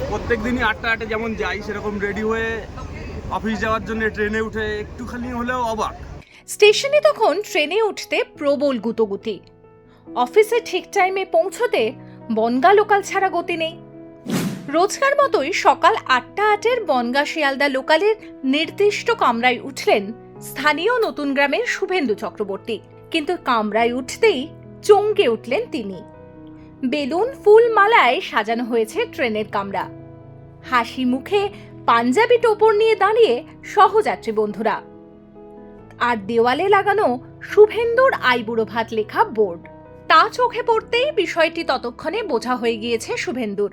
প্রত্যেক দিনই 8টা যেমন যাই সেরকম রেডি হয়ে অফিস যাওয়ার জন্য ট্রেনে উঠে একটুখানি হলেও অবাক। স্টেশনে তখন ট্রেনে উঠতে প্রবল গুতোগুতি। অফিসে ঠিক টাইমে পৌঁছতে বনগাঁ লোকাল ছাড়া গতি নেই। রোজকার মতোই সকাল 8:08 বনগাঁ শিয়ালদা লোকালের নির্দিষ্ট কামরায় উঠলেন স্থানীয় নতুন গ্রামের শুভেন্দু চক্রবর্তী। কিন্তু কামরায় উঠতেই চমকে উঠলেন তিনি। বেলুন ফুল মালায় সাজানো হয়েছে ট্রেনের কামরা। হাসি মুখে পাঞ্জাবি টোপর নিয়ে দাঁড়িয়ে সহযাত্রী বন্ধুরা, আর দেওয়ালে লাগানো শুভেন্দুর আইবুড়ো ভাত লেখা বোর্ড। তা চোখে পড়তেই বিষয়টি ততক্ষণে বোঝা হয়ে গিয়েছে শুভেন্দুর।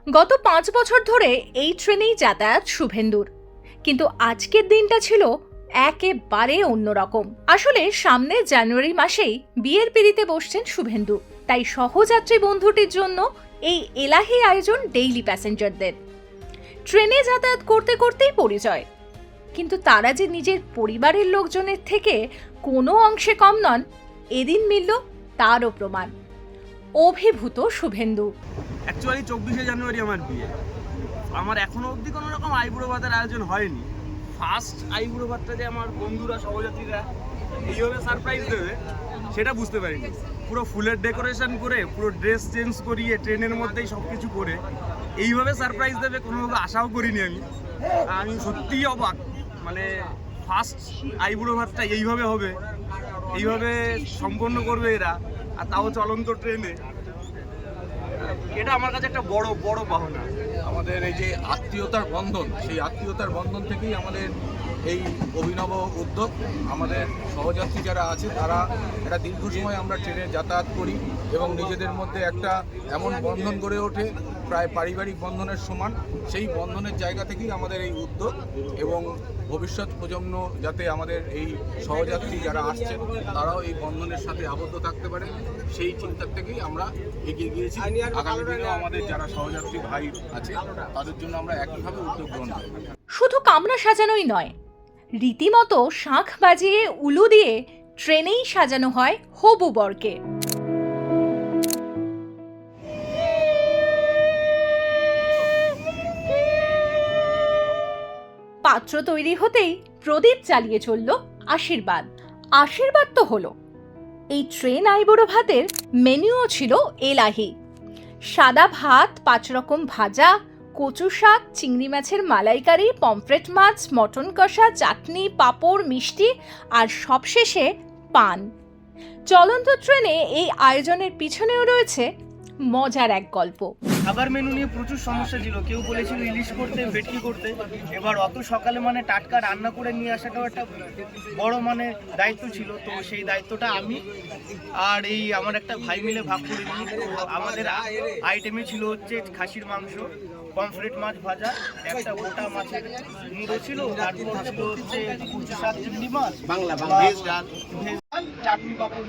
গত 5 বছর ধরে এই ট্রেনেই যাতায়াত শুভেন্দুর, কিন্তু আজকের দিনটা ছিল একেবারে অন্যরকম। আসলে সামনে জানুয়ারি মাসেই বিয়ের পিঁড়িতে বসছেন শুভেন্দু, তাই সহযাত্রী বন্ধুটির জন্য এই এলাহি আয়োজন ডেইলি প্যাসেঞ্জারদের। ট্রেনে যাতায়াত করতে করতেই পরিচয়, কিন্তু তারা যে নিজের পরিবারের লোকজনের থেকে কোনো অংশে কম নন, এদিন মিলল তারও প্রমাণ। অভিভূত শুভেন্দু। অ্যাকচুয়ালি 24শে জানুয়ারি আমার বিয়ে। আমার এখনো অবধি কোনো রকম আইবুড়ো ভাতের আয়োজন হয়নি। ফার্স্ট আইবুড়ো ভাতটা যে আমার বন্ধুরা সহযাত্রীরা এইভাবে সারপ্রাইজ দেবে সেটা বুঝতে পারিনি। পুরো ফুলের ডেকোরেশন করে, পুরো ড্রেস চেঞ্জ করিয়ে, ট্রেনের মধ্যেই সব কিছু করে এইভাবে সারপ্রাইজ দেবে কোনোভাবে আশাও করিনি আমি সত্যিই অবাক। মানে ফার্স্ট আইবুড়ো ভাতটা এইভাবে হবে, এইভাবে সম্পন্ন করবে এরা, আর তাও চলন্ত ট্রেনে। এটা আমার কাছে একটা বড় বড় পাওনা। আমাদের এই যে আত্মীয়তার বন্ধন, সেই আত্মীয়তার বন্ধন থেকেই আমাদের এই অভিনব উদ্যোগ। আমাদের সহযাত্রী যারা আছে তারা একটা দীর্ঘ সময় আমরা ট্রেনে যাতায়াত করি এবং নিজেদের মধ্যে একটা এমন বন্ধন গড়ে ওঠে প্রায় পারিবারিক বন্ধনের সমান। সেই বন্ধনের জায়গা থেকেই আমাদের এই উদ্যোগ, এবং ভবিষ্যৎ প্রজন্ম যাতে আমাদের এই সহযাত্রী যারা আসছেন তারাও এই বন্ধনের সাথে আবদ্ধ থাকতে পারে, সেই চিন্তার থেকেই আমরা এগিয়ে গিয়েছি। আগামী দিনেও আমাদের যারা সহযাত্রী ভাই আছে তাদের জন্য আমরা একইভাবে উদ্যোগ গ্রহণ করব। শুধু কামরা সাজানোই নয়, রীতিমতো শাঁখ বাজিয়ে উলু দিয়ে ট্রেনেই সাজানো হয় হবু বরকে। পাত্র তৈরি হতেই প্রদীপ চালিয়ে চলল আশীর্বাদ। আশীর্বাদ তো হলো, এই ট্রেন আইবুড়ো ভাতের মেনুও ছিল এলাহি। সাদা ভাত, 5 রকম ভাজা, কচু শাক, চিংড়ি মাছের মালাইকারি, পমফ্রেট মাছ, মটন কষা, চাটনি, পাঁপড়, মিষ্টি, আর সবশেষে পান। চলন্ত ট্রেনে এই আয়োজনের পিছনেও রয়েছে মজার এক গল্প। খাবার মেনু নিয়ে প্রচুর সমস্যা ছিল। কেউ বলেছিল ইলিশ করতে, ভেটকি করতে। এবার অত সকালে মানে টাটকা রান্না করে নিয়ে আসাটাও একটা বড় মানে দায়িত্ব ছিল। তো সেই দায়িত্বটা আমি আর এই আমার একটা ভাই মিলে ভাগ করে নিই। তো আমাদের আইটেমে ছিল হচ্ছে খাসির মাংস, পমফ্রেট মাছ ভাজা, একটা গোটা মাছের মুড়ো ছিল, তারপর ছিল হচ্ছে কচু শাক, চিংড়ি মাছ, ভেজ ডাল, চাটনি, পাঁপড়,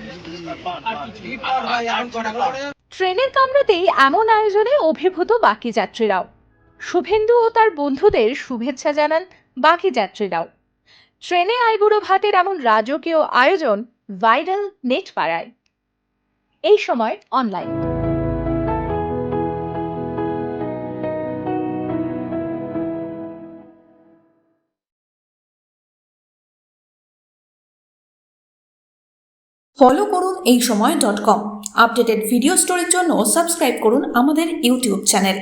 ট্রেনের কামরাতেই এমন আয়োজনে অভিভূত বাকি যাত্রীরাও। শুভেন্দু ও তার বন্ধুদের শুভেচ্ছা জানান বাকি যাত্রীরাও। ট্রেনে আইবুড়ো ভাতের এমন রাজকীয় আয়োজন ভাইরাল নেট পাড়ায়। এই সময় অনলাইন। ফলো করুন এইসময়.com। আপডেটেড ভিডিও স্টোরির জন্য সাবস্ক্রাইব করুন আমাদের ইউটিউব চ্যানেল।